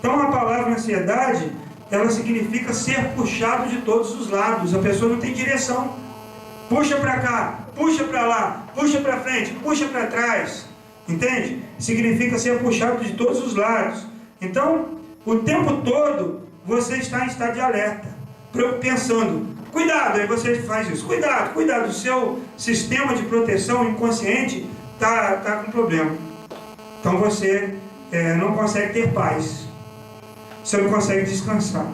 Então a palavra ansiedade, ela significa ser puxado de todos os lados. A pessoa não tem direção. Puxa para cá, puxa para lá, puxa para frente, puxa para trás. Entende? Significa ser puxado de todos os lados. Então, o tempo todo, você está em estado de alerta, pensando, cuidado, aí você faz isso, cuidado, cuidado, o seu sistema de proteção inconsciente está com problema. Então você não consegue ter paz, você não consegue descansar,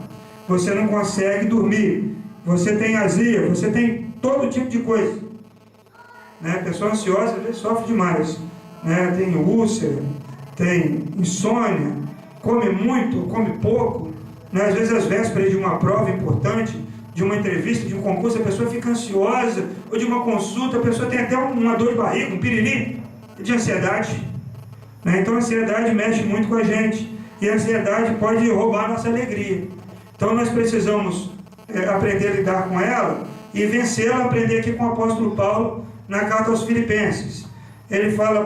você não consegue dormir, você tem azia, você tem todo tipo de coisa, né? A pessoa ansiosa às vezes sofre demais, né? Tem úlcera, tem insônia, come muito, come pouco, né? Às vezes às vésperas de uma prova importante, de uma entrevista, de um concurso, a pessoa fica ansiosa, ou de uma consulta, a pessoa tem até uma dor de barriga, um piriri de ansiedade, né? Então a ansiedade mexe muito com a gente, e a ansiedade pode roubar a nossa alegria. Então nós precisamos aprender a lidar com ela e vencê-la, aprender aqui com o apóstolo Paulo na carta aos Filipenses. Ele fala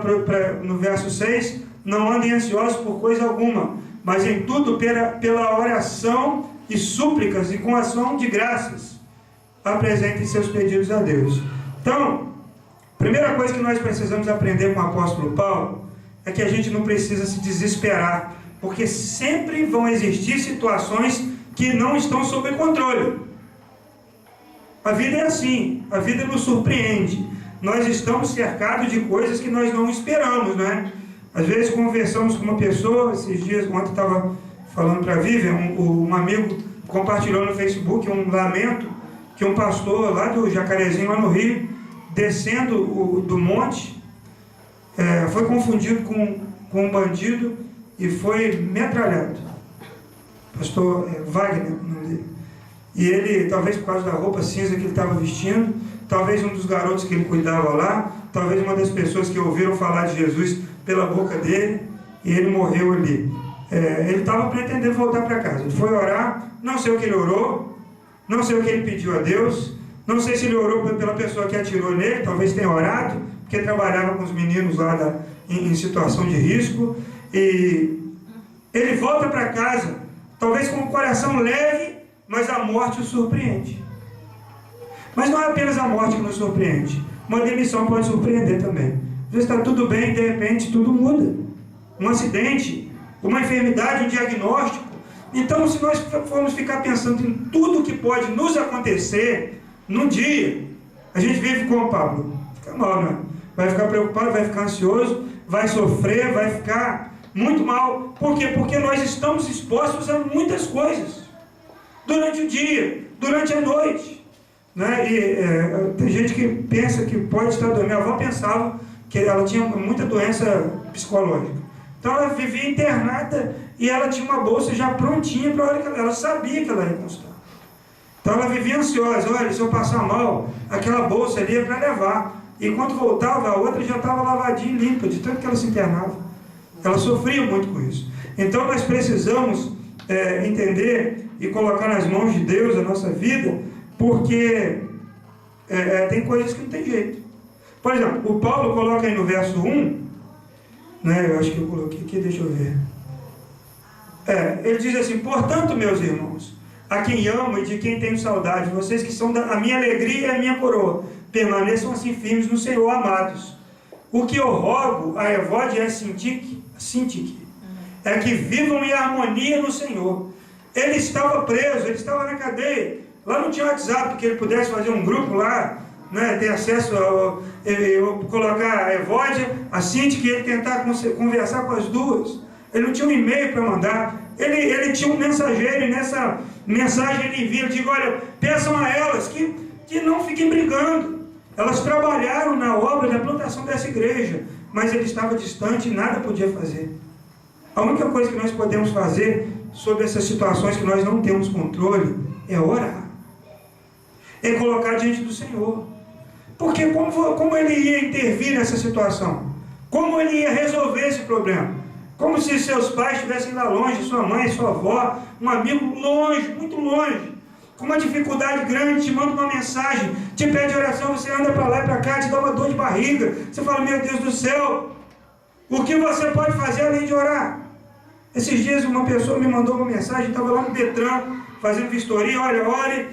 no verso 6, não andem ansiosos por coisa alguma, mas em tudo pela oração e súplicas e com ação de graças apresentem seus pedidos a Deus. Então, primeira coisa que nós precisamos aprender com o apóstolo Paulo é que a gente não precisa se desesperar, porque sempre vão existir situações que não estão sob controle. A vida é assim, a vida nos surpreende. Nós estamos cercados de coisas que nós não esperamos, né? Às vezes conversamos com uma pessoa, esses dias, ontem estava falando para a Vivian, um amigo compartilhou no Facebook um lamento que um pastor lá do Jacarezinho, lá no Rio, descendo do monte, foi confundido com um bandido e foi metralhado. Pastor Wagner, o nome dele. E ele, talvez por causa da roupa cinza que ele estava vestindo, talvez um dos garotos que ele cuidava lá, talvez uma das pessoas que ouviram falar de Jesus pela boca dele, e ele morreu ali. Ele estava pretendendo voltar para casa. Ele foi orar, não sei o que ele orou, não sei o que ele pediu a Deus, não sei se ele orou pela pessoa que atirou nele, talvez tenha orado, porque trabalhava com os meninos lá em situação de risco, e ele volta para casa, talvez com o coração leve, mas a morte o surpreende. Mas não é apenas a morte que nos surpreende, uma demissão pode surpreender também. Às vezes está tudo bem e de repente tudo muda. Um acidente, uma enfermidade, um diagnóstico. Então, se nós formos ficar pensando em tudo que pode nos acontecer num dia, a gente vive como Pablo, fica mal, né? Vai ficar preocupado, vai ficar ansioso, vai sofrer, vai ficar muito mal. Por quê? Porque nós estamos expostos a muitas coisas durante o dia, durante a noite, né? E tem gente que pensa que pode estar doente. Minha avó pensava que ela tinha muita doença psicológica. Então ela vivia internada e ela tinha uma bolsa já prontinha para a hora que ela sabia que ela ia constar. Então ela vivia ansiosa, olha, se eu passar mal, aquela bolsa ali é para levar. E quando voltava, a outra já estava lavadinha e limpa, de tanto que ela se internava. Ela sofria muito com isso. Então nós precisamos entender e colocar nas mãos de Deus a nossa vida, porque tem coisas que não tem jeito. Por exemplo, o Paulo coloca aí no verso 1, né, eu acho que eu coloquei aqui, deixa eu ver. Ele diz assim, portanto, meus irmãos, a quem amo e de quem tenho saudade, vocês que são a minha alegria e a minha coroa, permaneçam assim firmes no Senhor, amados. O que eu rogo a Evode e a Sintique, é que vivam em harmonia no Senhor. Ele estava preso, ele estava na cadeia. Lá não tinha WhatsApp, que ele pudesse fazer um grupo lá, né, ter acesso colocar a Evode, a Sintique, e ele tentar conversar com as duas. Ele não tinha um e-mail para mandar. Ele tinha um mensageiro, e nessa mensagem ele envia, ele diz, olha, peçam a elas que não fiquem brigando. Elas trabalharam na obra da plantação dessa igreja, mas ele estava distante e nada podia fazer. A única coisa que nós podemos fazer sobre essas situações que nós não temos controle é orar. É colocar diante do Senhor. Porque como ele ia intervir nessa situação? Como ele ia resolver esse problema? Como se seus pais estivessem lá longe, sua mãe, sua avó, um amigo longe, muito longe, com uma dificuldade grande, te manda uma mensagem, te pede oração, você anda para lá e para cá, te dá uma dor de barriga, você fala, meu Deus do céu, o que você pode fazer além de orar? Esses dias uma pessoa me mandou uma mensagem, estava lá no Detran, fazendo vistoria, olha, ore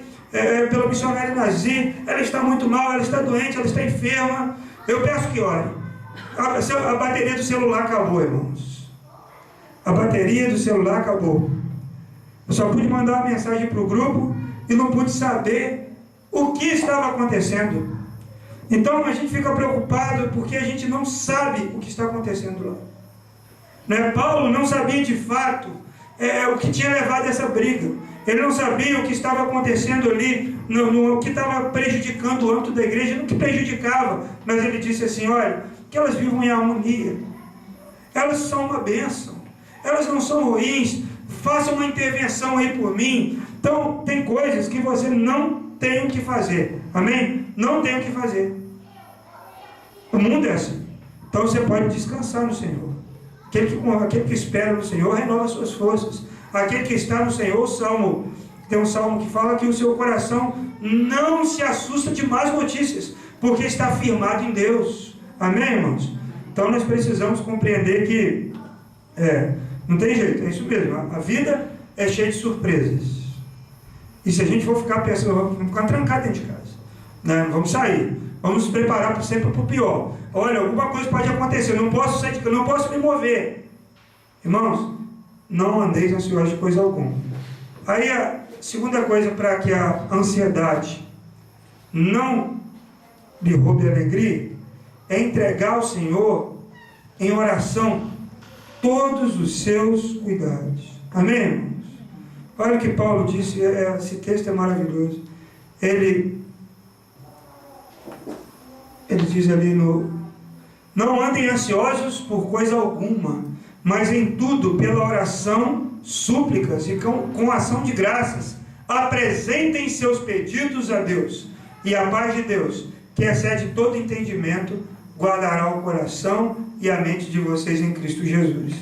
pela missionária Nazi, ela está muito mal, ela está doente, ela está enferma, eu peço que ore. A bateria do celular acabou, irmãos. A bateria do celular acabou. Eu só pude mandar uma mensagem para o grupo e não pude saber o que estava acontecendo. Então a gente fica preocupado porque a gente não sabe o que está acontecendo lá. Né? Paulo não sabia de fato o que tinha levado essa briga. Ele não sabia o que estava acontecendo ali, o que estava prejudicando o âmbito da igreja, no que prejudicava. Mas ele disse assim, olha, que elas vivam em harmonia. Elas são uma bênção. Elas não são ruins. Faça uma intervenção aí por mim. Então, tem coisas que você não tem o que fazer. Amém? Não tem o que fazer. O mundo é assim. Então, você pode descansar no Senhor. Aquele que espera no Senhor renova suas forças. Aquele que está no Senhor, tem um salmo que fala que o seu coração não se assusta de más notícias, porque está firmado em Deus. Amém, irmãos? Então, nós precisamos compreender que não tem jeito, é isso mesmo. A vida é cheia de surpresas. E se a gente for ficar pensando, vamos ficar trancados dentro de casa, né? Não vamos sair, vamos nos preparar sempre para o pior. Olha, alguma coisa pode acontecer, eu não posso sair de casa, não posso me mover. Irmãos, não andeis ansiosos de coisa alguma. Aí a segunda coisa para que a ansiedade não lhe roube a alegria é entregar ao Senhor em oração todos os seus cuidados. Amém, irmãos? Olha o que Paulo disse, esse texto é maravilhoso. Ele diz ali não andem ansiosos por coisa alguma, mas em tudo, pela oração, súplicas e com ação de graças, apresentem seus pedidos a Deus, e a paz de Deus, que excede todo entendimento, guardará o coração e a mente de vocês em Cristo Jesus.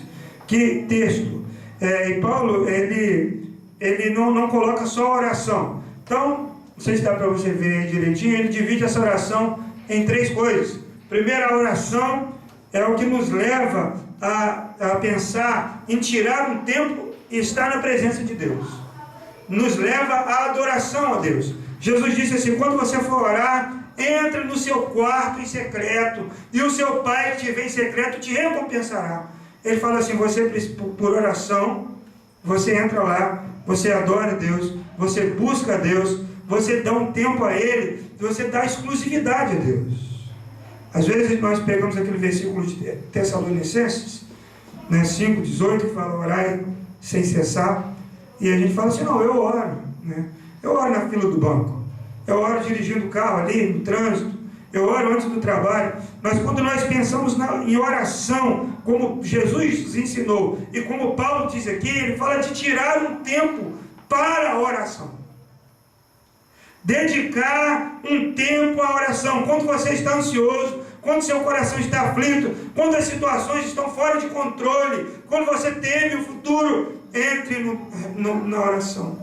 Que texto! E Paulo, ele não coloca só a oração. Então, não sei se dá para você ver direitinho, ele divide essa oração em três coisas. Primeiro, a oração é o que nos leva a pensar em tirar um tempo e estar na presença de Deus. Nos leva à adoração a Deus. Jesus disse assim, quando você for orar, entra no seu quarto em secreto, e o seu Pai que te vê em secreto te recompensará. Ele fala assim, você por oração, você entra lá, você adora a Deus, você busca a Deus, você dá um tempo a Ele, você dá exclusividade a Deus. Às vezes nós pegamos aquele versículo de Tessalonicenses, né, 5:18, que fala orar sem cessar, e a gente fala assim, não, eu oro, né? Eu oro na fila do banco, eu oro dirigindo o carro ali, no trânsito, eu oro antes do trabalho. Mas quando nós pensamos em oração, como Jesus nos ensinou, e como Paulo diz aqui, ele fala de tirar um tempo para a oração. Dedicar um tempo à oração. Quando você está ansioso, quando seu coração está aflito, quando as situações estão fora de controle, quando você teme o futuro, entre na oração.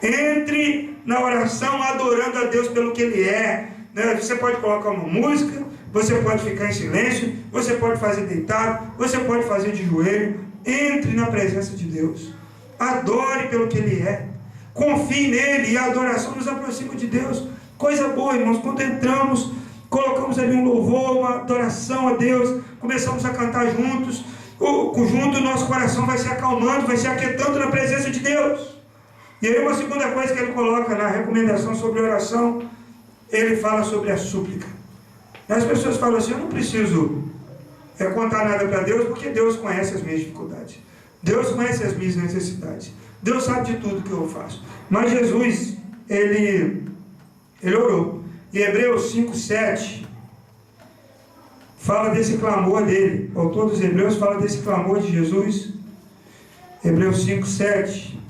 Entre na oração adorando a Deus pelo que Ele é. Você pode colocar uma música, você pode ficar em silêncio, você pode fazer deitado, você pode fazer de joelho. Entre na presença de Deus. Adore pelo que Ele é. Confie nele, e a adoração nos aproxima de Deus. Coisa boa, irmãos, quando entramos, colocamos ali um louvor, uma adoração a Deus, começamos a cantar juntos, junto o nosso coração vai se acalmando, vai se aquietando na presença de Deus. E aí uma segunda coisa que ele coloca na recomendação sobre oração, ele fala sobre a súplica. As pessoas falam assim, eu não preciso contar nada para Deus, porque Deus conhece as minhas dificuldades, Deus conhece as minhas necessidades, Deus sabe de tudo que eu faço. Mas Jesus, ele orou. E Hebreus 5:7 fala desse clamor dele. O autor dos Hebreus fala desse clamor de Jesus. Hebreus 5:7.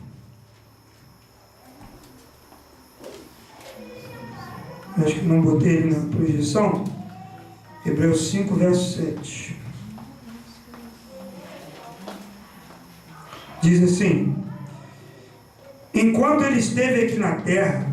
Acho que não botei ele na projeção. Hebreus 5, verso 7. Diz assim: enquanto ele esteve aqui na terra,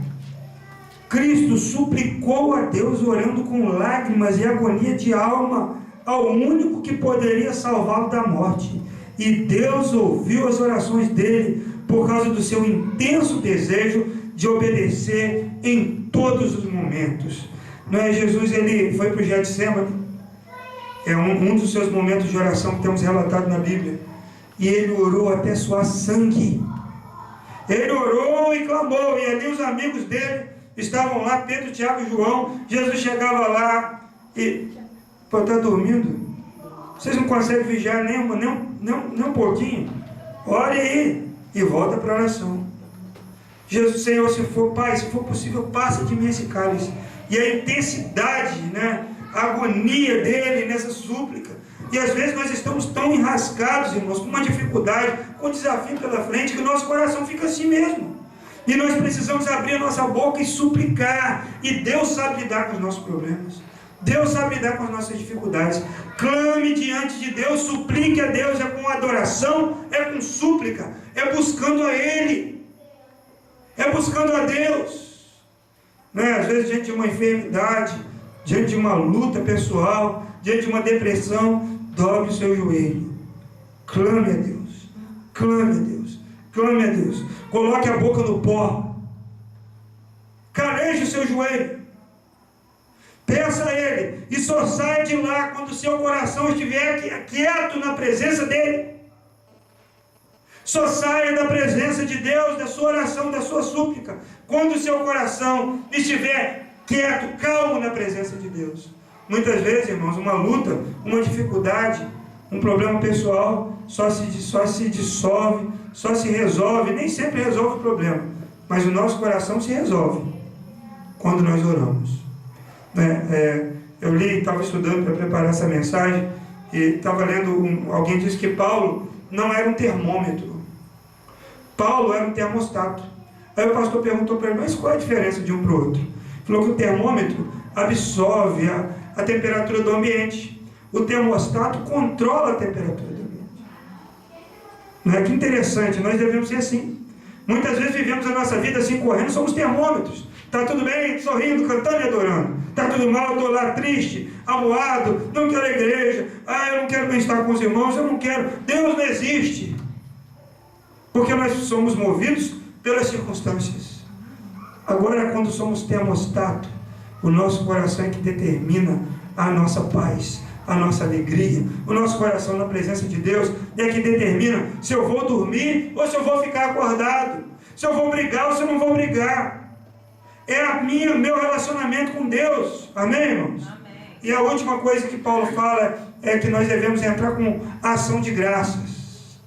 Cristo suplicou a Deus orando com lágrimas e agonia de alma ao único que poderia salvá-lo da morte. e Deus ouviu as orações dele por causa do seu intenso desejo de obedecer em todos os momentos. Não é? Jesus, ele foi para o Getsemane, é um dos seus momentos de oração que temos relatado na Bíblia, e ele orou até suar sangue. Ele orou e clamou, e ali os amigos dele estavam lá, Pedro, Tiago e João. Jesus chegava lá e... Pô, está dormindo? Vocês não conseguem vigiar nem um pouquinho? Ore aí e volta para a oração. Jesus, Senhor, se for, Pai, se for possível, passa de mim esse cálice. E a intensidade, né, a agonia dele nessa súplica. E às vezes nós estamos tão enrascados, irmãos, com uma dificuldade, com um desafio pela frente, que o nosso coração fica assim mesmo. E nós precisamos abrir a nossa boca e suplicar. E Deus sabe lidar com os nossos problemas. Deus sabe lidar com as nossas dificuldades. Clame diante de Deus, suplique a Deus. É com adoração, é com súplica, é buscando a Ele, é buscando a Deus, né? Às vezes diante de uma enfermidade, diante de uma luta pessoal, diante de uma depressão, dobre o seu joelho, clame a Deus, clame a Deus, clame a Deus. Coloque a boca no pó, caleje o seu joelho, peça a Ele, e só saia de lá quando o seu coração estiver quieto na presença dEle. Só saia da presença de Deus, da sua oração, da sua súplica, quando o seu coração estiver quieto, calmo na presença de Deus. Muitas vezes, irmãos, uma luta, uma dificuldade, um problema pessoal só se dissolve, só se resolve, nem sempre resolve o problema, mas o nosso coração se resolve quando nós oramos. Eu li, estava estudando para preparar essa mensagem, e estava lendo, alguém disse que Paulo não era um termômetro, Paulo era um termostato. Aí o pastor perguntou para ele, mas qual é a diferença de um para o outro? Ele falou que o termômetro absorve a temperatura do ambiente, o termostato controla a temperatura do ambiente. Não é? Que interessante, nós devemos ser assim. Muitas vezes vivemos a nossa vida assim, correndo, somos termômetros. Está tudo bem, sorrindo, cantando e adorando. Está tudo mal, estou lá triste, amuado, não quero a igreja, eu não quero bem-estar com os irmãos, eu não quero. Deus não existe. Porque nós somos movidos pelas circunstâncias. Agora, quando somos termostato, o nosso coração é que determina a nossa paz, a nossa alegria. O nosso coração na presença de Deus é que determina se eu vou dormir ou se eu vou ficar acordado, se eu vou brigar ou se eu não vou brigar. É meu relacionamento com Deus. Amém, irmãos? Amém. E a última coisa que Paulo fala é que nós devemos entrar com ação de graças.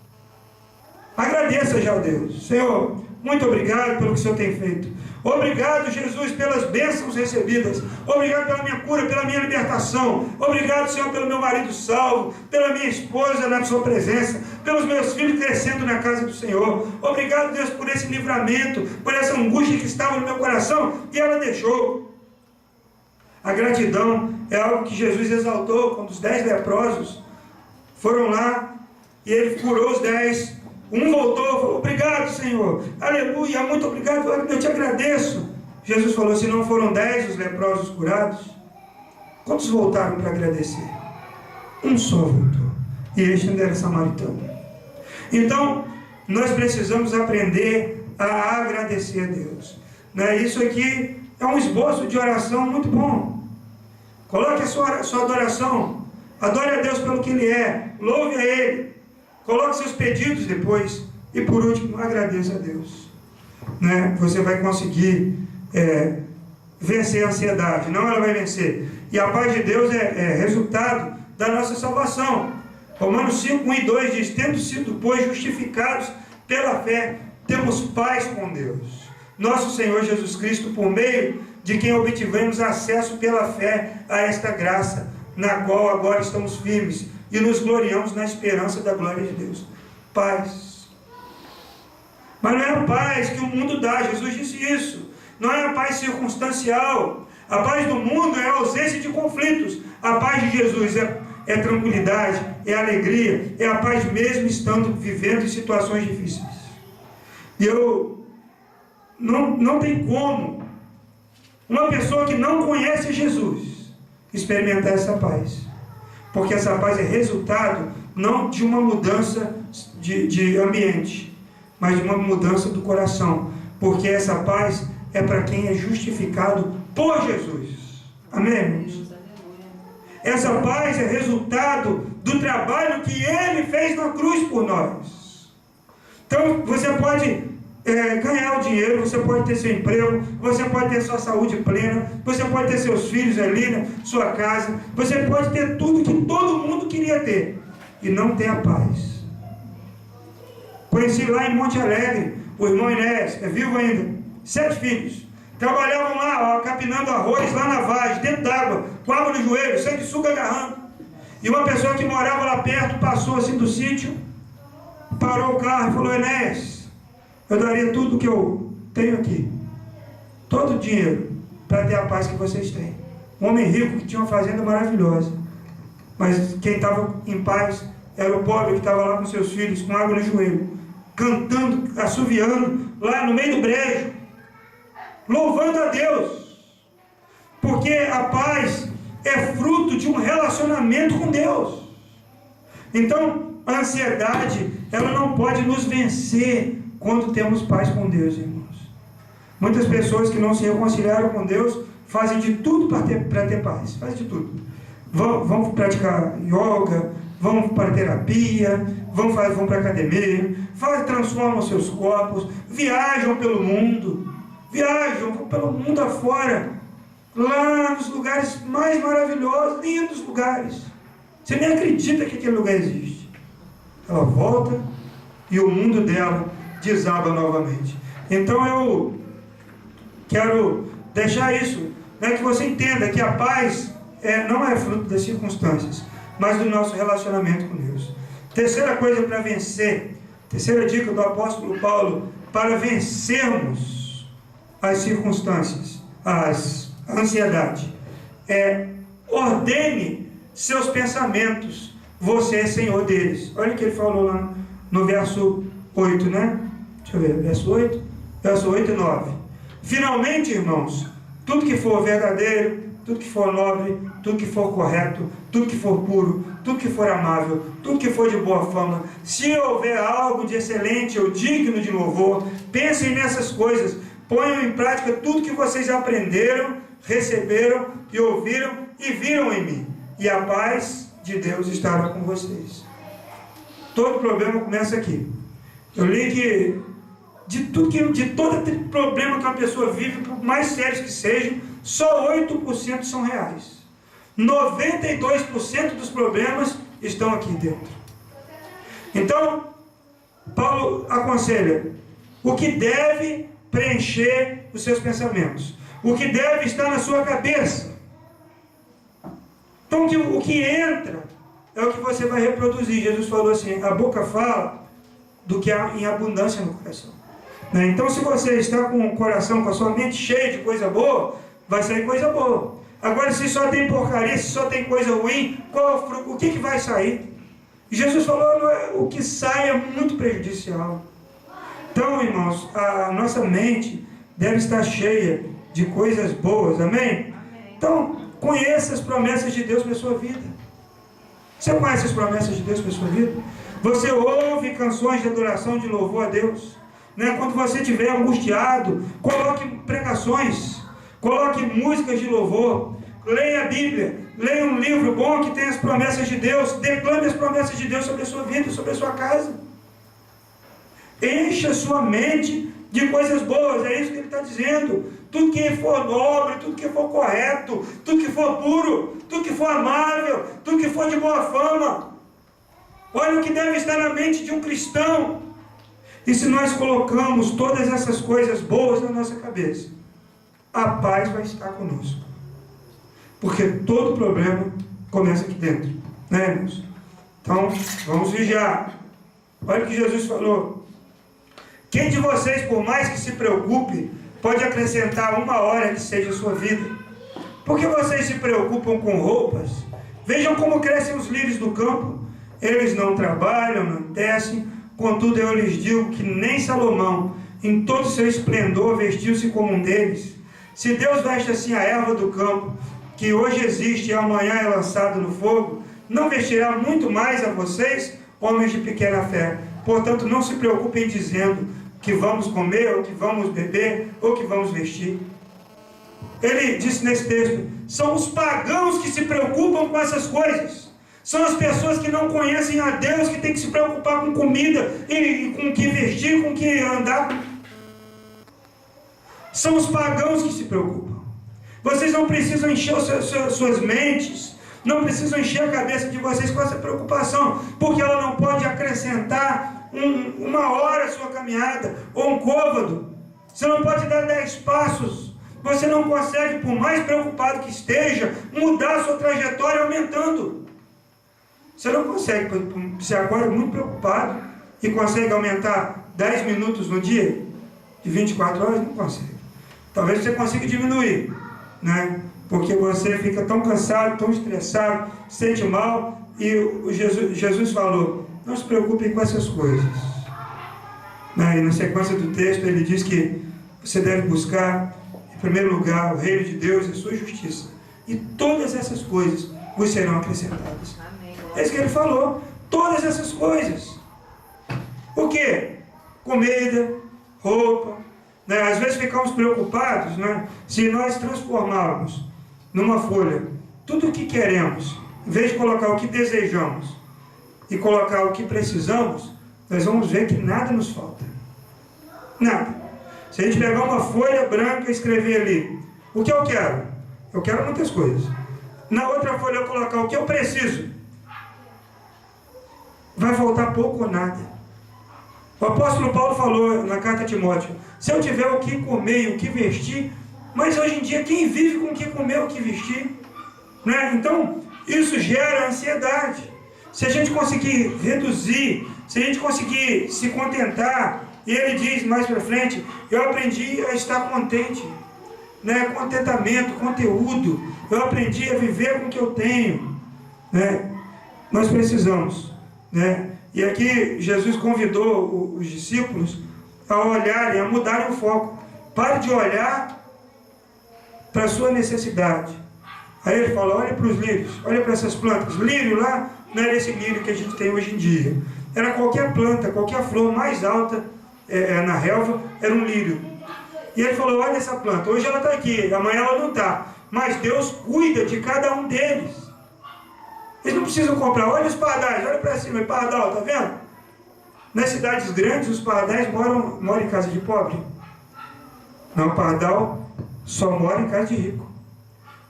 Agradeça já a Deus. Senhor, muito obrigado pelo que o Senhor tem feito. Obrigado, Jesus, pelas bênçãos recebidas. Obrigado pela minha cura, pela minha libertação. Obrigado, Senhor, pelo meu marido salvo, pela minha esposa na sua presença, pelos meus filhos crescendo na casa do Senhor. Obrigado, Deus, por esse livramento, por essa angústia que estava no meu coração e ela deixou. A gratidão é algo que Jesus exaltou quando os 10 leprosos foram lá e ele curou os 10. Um voltou e falou, obrigado, Senhor, aleluia, muito obrigado, eu te agradeço. Jesus falou, se não foram 10 os leprosos curados, quantos voltaram para agradecer? Um só voltou, e este ainda era samaritano. Então, nós precisamos aprender a agradecer a Deus. Isso aqui é um esboço de oração muito bom. Coloque a sua adoração, adore a Deus pelo que Ele é, louve a Ele. Coloque seus pedidos depois. E por último, agradeça a Deus. Você vai conseguir vencer a ansiedade. Não, ela vai vencer. E a paz de Deus é resultado da nossa salvação. Romanos 5, 1 e 2 diz, tendo sido, pois, justificados pela fé, temos paz com Deus. Nosso Senhor Jesus Cristo, por meio de quem obtivemos acesso pela fé a esta graça, na qual agora estamos firmes, e nos gloriamos na esperança da glória de Deus. Paz. Mas não é a paz que o mundo dá, Jesus disse isso. Não é a paz circunstancial. A paz do mundo é a ausência de conflitos. A paz de Jesus é tranquilidade, é alegria, é a paz mesmo estando vivendo em situações difíceis. E não tem como uma pessoa que não conhece Jesus experimentar essa paz. Porque essa paz é resultado não de uma mudança de ambiente, mas de uma mudança do coração, porque essa paz é para quem é justificado por Jesus. Amém, irmãos? Essa paz é resultado do trabalho que Ele fez na cruz por nós. Então, você pode ganhar o dinheiro, você pode ter seu emprego, você pode ter sua saúde plena, você pode ter seus filhos ali na sua casa, você pode ter tudo que todo mundo queria ter e não ter a paz. Conheci lá em Monte Alegre o irmão Inés, é vivo ainda, 7 filhos, trabalhavam lá, capinando arroz lá na vargem, dentro d'água, com água no joelho, sanguessuga agarrando, e uma pessoa que morava lá perto, passou assim do sítio, parou o carro e falou: Inés, eu daria tudo que eu tenho aqui, todo o dinheiro, para ter a paz que vocês têm. Um homem rico que tinha uma fazenda maravilhosa, mas quem estava em paz era o pobre que estava lá com seus filhos, com água no joelho, cantando, assoviando, lá no meio do brejo, louvando a Deus, porque a paz é fruto de um relacionamento com Deus. Então, a ansiedade, ela não pode nos vencer quando temos paz com Deus, irmãos. Muitas pessoas que não se reconciliaram com Deus fazem de tudo para ter paz, fazem de tudo. Vão praticar yoga, vão para terapia, vão para a academia, transformam seus corpos, viajam pelo mundo afora, lá nos lugares mais maravilhosos, lindos lugares. Você nem acredita que aquele lugar existe. Ela volta e o mundo dela desaba novamente. Então eu quero deixar isso, né, que você entenda que a paz não é fruto das circunstâncias, mas do nosso relacionamento com Deus. Terceira coisa para vencer, terceira dica do apóstolo Paulo para vencermos as circunstâncias, a ansiedade, ordene seus pensamentos, você é senhor deles. Olha o que ele falou lá no verso 8, né? Deixa eu ver, verso 8 e 9. Finalmente, irmãos, tudo que for verdadeiro, tudo que for nobre, tudo que for correto, tudo que for puro, tudo que for amável, tudo que for de boa fama, se houver algo de excelente ou digno de louvor, pensem nessas coisas, ponham em prática tudo que vocês aprenderam, receberam e ouviram e viram em mim, e a paz de Deus estará com vocês. Todo problema começa aqui. Eu li que de todo problema que uma pessoa vive, por mais sérios que sejam, só 8% são reais. 92% dos problemas estão aqui dentro. Então, Paulo aconselha o que deve preencher os seus pensamentos, o que deve estar na sua cabeça. Então, o que entra é o que você vai reproduzir. Jesus falou assim: a boca fala do que há em abundância no coração. Então, se você está com o coração, com a sua mente cheia de coisa boa, vai sair coisa boa. Agora, se só tem porcaria, se só tem coisa ruim, o que vai sair? E Jesus falou: o que sai é muito prejudicial. Então, irmãos, a nossa mente deve estar cheia de coisas boas, amém? Então, conheça as promessas de Deus para a sua vida. Você conhece as promessas de Deus para a sua vida? Você ouve canções de adoração, de louvor a Deus, né? Quando você estiver angustiado, coloque pregações, coloque músicas de louvor, leia a Bíblia, leia um livro bom que tem as promessas de Deus, declame as promessas de Deus sobre a sua vida, sobre a sua casa. Encha a sua mente de coisas boas, é isso que ele está dizendo. Tudo que for nobre, tudo que for correto, tudo que for puro, tudo que for amável, tudo que for de boa fama. Olha o que deve estar na mente de um cristão. E se nós colocamos todas essas coisas boas na nossa cabeça, a paz vai estar conosco. Porque todo problema começa aqui dentro, né, irmãos? Então, vamos vigiar. Olha o que Jesus falou: quem de vocês, por mais que se preocupe, pode acrescentar 1 hora que seja a sua vida? Por que vocês se preocupam com roupas? Vejam como crescem os lírios do campo. Eles não trabalham, não tecem. Contudo, eu lhes digo que nem Salomão, em todo o seu esplendor, vestiu-se como um deles. Se Deus veste assim a erva do campo, que hoje existe e amanhã é lançada no fogo, não vestirá muito mais a vocês, homens de pequena fé. Portanto, não se preocupem dizendo que vamos comer, ou que vamos beber, ou que vamos vestir. Ele disse nesse texto, são os pagãos que se preocupam com essas coisas. São as pessoas que não conhecem a Deus, que tem que se preocupar com comida, e com o que vestir, com o que andar. São os pagãos que se preocupam. Vocês não precisam encher suas mentes, não precisam encher a cabeça de vocês com essa preocupação, porque ela não pode acrescentar uma hora à sua caminhada, ou um côvado. Você não pode dar 10 passos. Você não consegue, por mais preocupado que esteja, mudar a sua trajetória aumentando. Você não consegue. Você acorda muito preocupado e consegue aumentar 10 minutos no dia, de 24 horas, não consegue. Talvez você consiga diminuir, né? Porque você fica tão cansado, tão estressado, sente mal, e Jesus falou, não se preocupem com essas coisas. E na sequência do texto ele diz que você deve buscar, em primeiro lugar, o reino de Deus e a sua justiça, e todas essas coisas vos serão acrescentadas. É isso que ele falou, todas essas coisas. O quê? Comida, roupa, né? Às vezes ficamos preocupados, né? Se nós transformarmos numa folha tudo o que queremos, em vez de colocar o que desejamos e colocar o que precisamos, nós vamos ver que nada nos falta. Nada. Se a gente pegar uma folha branca e escrever ali, o que eu quero? Eu quero muitas coisas. Na outra folha eu colocar o que eu preciso, vai faltar pouco ou nada. O apóstolo Paulo falou na carta a Timóteo, se eu tiver o que comer e o que vestir, mas hoje em dia quem vive com o que comer e o que vestir? Né? Então, isso gera ansiedade. Se a gente conseguir reduzir, se a gente conseguir se contentar, e ele diz mais para frente, eu aprendi a estar contente, né? Contentamento, conteúdo, eu aprendi a viver com o que eu tenho, né? Nós precisamos, né? E aqui Jesus convidou os discípulos a olharem, a mudarem o foco. Pare de olhar para a sua necessidade. Aí ele fala, olha para os lírios, olha para essas plantas. Lírio lá não era esse lírio que a gente tem hoje em dia. Era qualquer planta, qualquer flor mais alta na relva, era um lírio. E ele falou, olha essa planta, hoje ela está aqui, amanhã ela não está. Mas Deus cuida de cada um deles. Eles não precisam comprar. Olha os pardais, olha para cima, pardal, tá vendo? Nas cidades grandes, os pardais moram em casa de pobre. Não, o pardal só mora em casa de rico.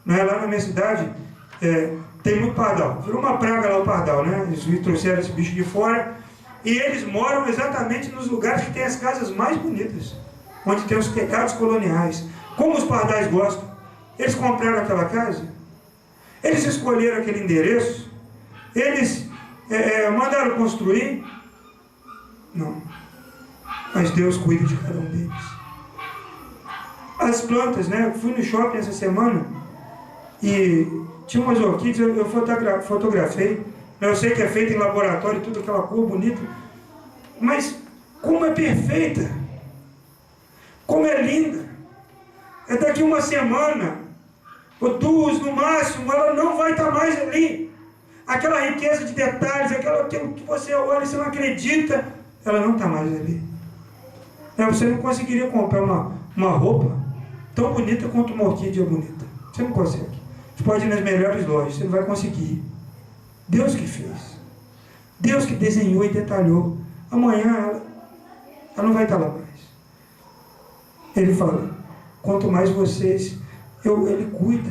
Não é? Lá na minha cidade, tem muito pardal. Virou uma praga lá o pardal, né? Eles trouxeram esse bicho de fora. E eles moram exatamente nos lugares que tem as casas mais bonitas, onde tem os telhados coloniais. Como os pardais gostam? Eles compraram aquela casa, eles escolheram aquele endereço, eles mandaram construir? Não. Mas Deus cuida de cada um deles. As plantas, né? Eu fui no shopping essa semana e tinha umas orquídeas, eu fotografei. Eu sei que é feito em laboratório, tudo aquela cor bonita, mas como é perfeita, como é linda. É daqui uma semana, ou 2 no máximo, ela não vai estar mais ali. Aquela riqueza de detalhes, aquilo que você olha e você não acredita, ela não está mais ali. Você não conseguiria comprar uma roupa tão bonita quanto uma orquídea bonita. Você não consegue. Você pode ir nas melhores lojas, você não vai conseguir. Deus que fez. Deus que desenhou e detalhou. Amanhã ela não vai estar lá mais. Ele fala, quanto mais vocês, Ele cuida.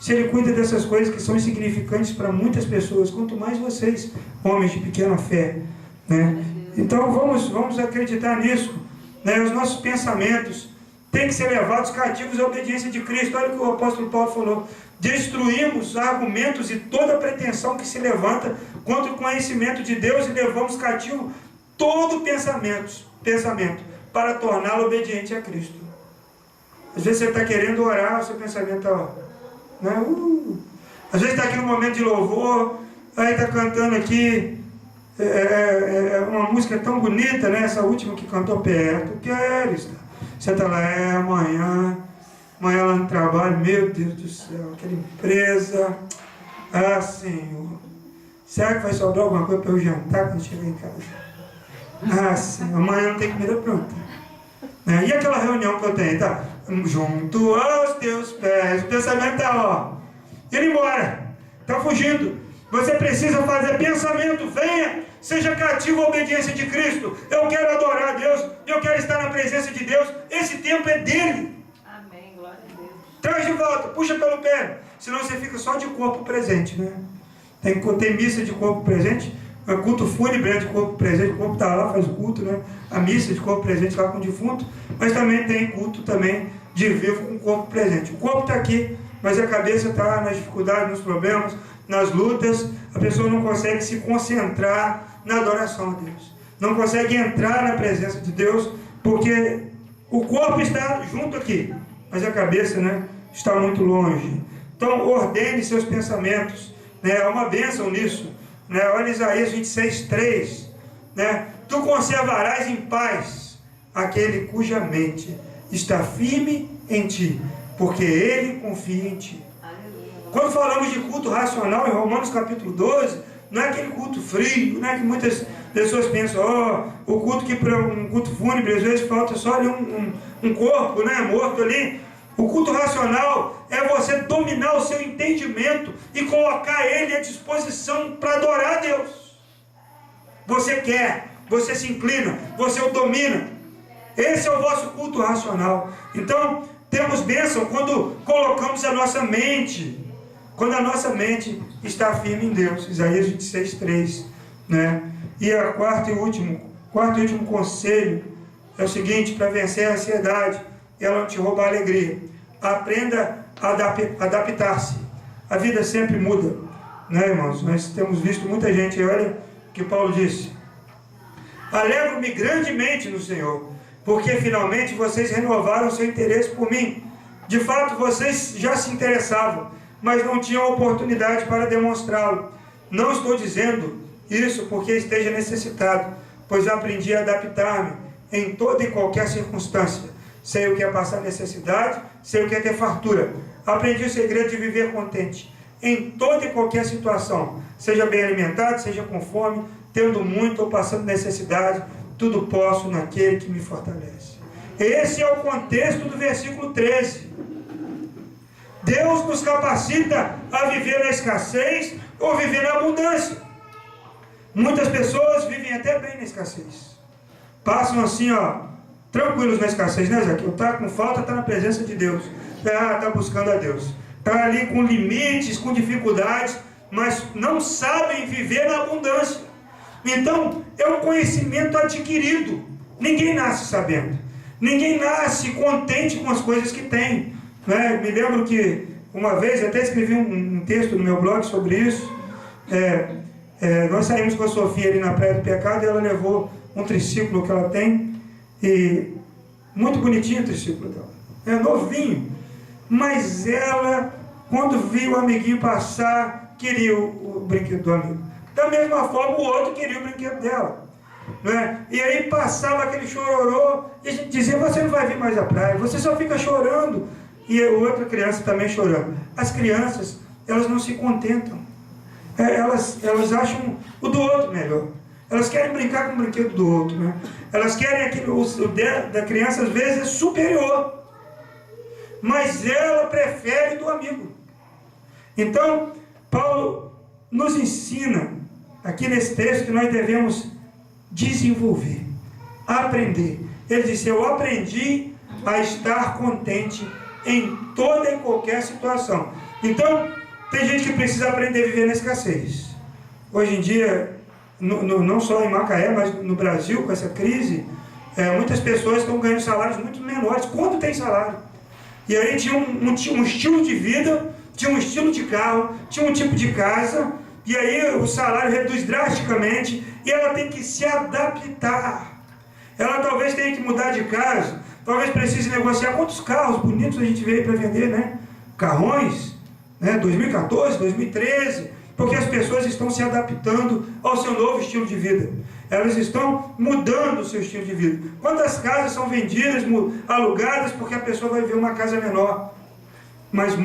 Se Ele cuida dessas coisas que são insignificantes para muitas pessoas, quanto mais vocês, homens de pequena fé, né? Então vamos acreditar nisso, né? Os nossos pensamentos têm que ser levados cativos à obediência de Cristo. Olha o que o apóstolo Paulo falou. Destruímos argumentos e toda pretensão que se levanta contra o conhecimento de Deus e levamos cativo todo pensamento para torná-lo obediente a Cristo. Às vezes você está querendo orar, o seu pensamento está, né? Às vezes está aqui no momento de louvor, aí está cantando aqui uma música tão bonita, né? Essa última que cantou perto, que você está lá, amanhã lá no trabalho, meu Deus do céu, aquela empresa, Senhor, será que vai sobrar alguma coisa para eu jantar quando chegar em casa? Ah, sim, amanhã não tem comida pronta. E aquela reunião que eu tenho, tá? Junto aos teus pés, o pensamento está, indo embora, está fugindo. Você precisa fazer pensamento, venha, seja cativo à obediência de Cristo. Eu quero adorar a Deus, eu quero estar na presença de Deus. Esse tempo é dele. Amém, glória a Deus. Traz de volta, puxa pelo pé, senão você fica só de corpo presente, né? Tem missa de corpo presente, culto fúnebre de corpo presente, o corpo está lá, faz o culto, né? A missa de corpo presente lá com o defunto, mas também tem culto também de vivo com o corpo presente. O corpo está aqui, mas a cabeça está nas dificuldades, nos problemas, nas lutas. A pessoa não consegue se concentrar na adoração a Deus, não consegue entrar na presença de Deus, porque o corpo está junto aqui, mas a cabeça, né, está muito longe. Então ordene seus pensamentos, né? Há uma bênção nisso, né? Olha Isaías 26:3, né? Tu conservarás em paz aquele cuja mente está firme em ti, porque ele confia em ti. Quando falamos de culto racional, em Romanos capítulo 12, não é aquele culto frio, não é que muitas pessoas pensam, o culto que para um culto fúnebre, às vezes falta só ali um corpo, né, morto ali. O culto racional é você dominar o seu entendimento e colocar ele à disposição para adorar a Deus. Você quer, você se inclina, você o domina. Esse é o vosso culto racional. Então, temos bênção quando colocamos a nossa mente, quando a nossa mente está firme em Deus. Isaías 26:3, né? E o quarto e último conselho é o seguinte: para vencer a ansiedade, ela não te rouba a alegria. Aprenda a adaptar-se. A vida sempre muda, né, irmãos? Nós temos visto muita gente, olha o que Paulo disse: alegro-me grandemente no Senhor, porque finalmente vocês renovaram seu interesse por mim. De fato, vocês já se interessavam, mas não tinham oportunidade para demonstrá-lo. Não estou dizendo isso porque esteja necessitado, pois aprendi a adaptar-me em toda e qualquer circunstância. Sei o que é passar necessidade, sei o que é ter fartura. Aprendi o segredo de viver contente em toda e qualquer situação, seja bem alimentado, seja com fome, tendo muito ou passando necessidade. Tudo posso naquele que me fortalece. Esse é o contexto do versículo 13. Deus nos capacita a viver na escassez ou viver na abundância. Muitas pessoas vivem até bem na escassez. Passam assim, tranquilos na escassez, né, Zaqueu? Está com falta, está na presença de Deus. Está buscando a Deus. Está ali com limites, com dificuldades, mas não sabem viver na abundância. Então, é um conhecimento adquirido. Ninguém nasce sabendo. Ninguém nasce contente com as coisas que tem. Né? Me lembro que uma vez, até escrevi um texto no meu blog sobre isso. Nós saímos com a Sofia ali na Praia do Pecado e ela levou um triciclo que ela tem. E muito bonitinho o triciclo dela. É novinho. Mas ela, quando viu o amiguinho passar, queria o brinquedo do amigo. Da mesma forma, o outro queria o brinquedo dela. Né? E aí passava aquele chororô, e a gente dizia: você não vai vir mais à praia, você só fica chorando. E a outra criança também chorando. As crianças, elas não se contentam. Elas acham o do outro melhor. Elas querem brincar com o brinquedo do outro. Né? Elas querem aquilo, o da criança às vezes é superior. Mas ela prefere do amigo. Então, Paulo nos ensina aqui nesse texto que nós devemos desenvolver, aprender. Ele disse: eu aprendi a estar contente em toda e qualquer situação. Então, tem gente que precisa aprender a viver na escassez. Hoje em dia, não só em Macaé, mas no Brasil, com essa crise, muitas pessoas estão ganhando salários muito menores, quando tem salário. E aí tinha um estilo de vida, tinha um estilo de carro, tinha um tipo de casa, e aí o salário reduz drasticamente, e ela tem que se adaptar. Ela talvez tenha que mudar de casa, talvez precise negociar. Quantos carros bonitos a gente veio para vender, né? Carrões, né? 2014, 2013, porque as pessoas estão se adaptando ao seu novo estilo de vida. Elas estão mudando o seu estilo de vida. Quantas casas são vendidas, alugadas, porque a pessoa vai ver uma casa menor, mas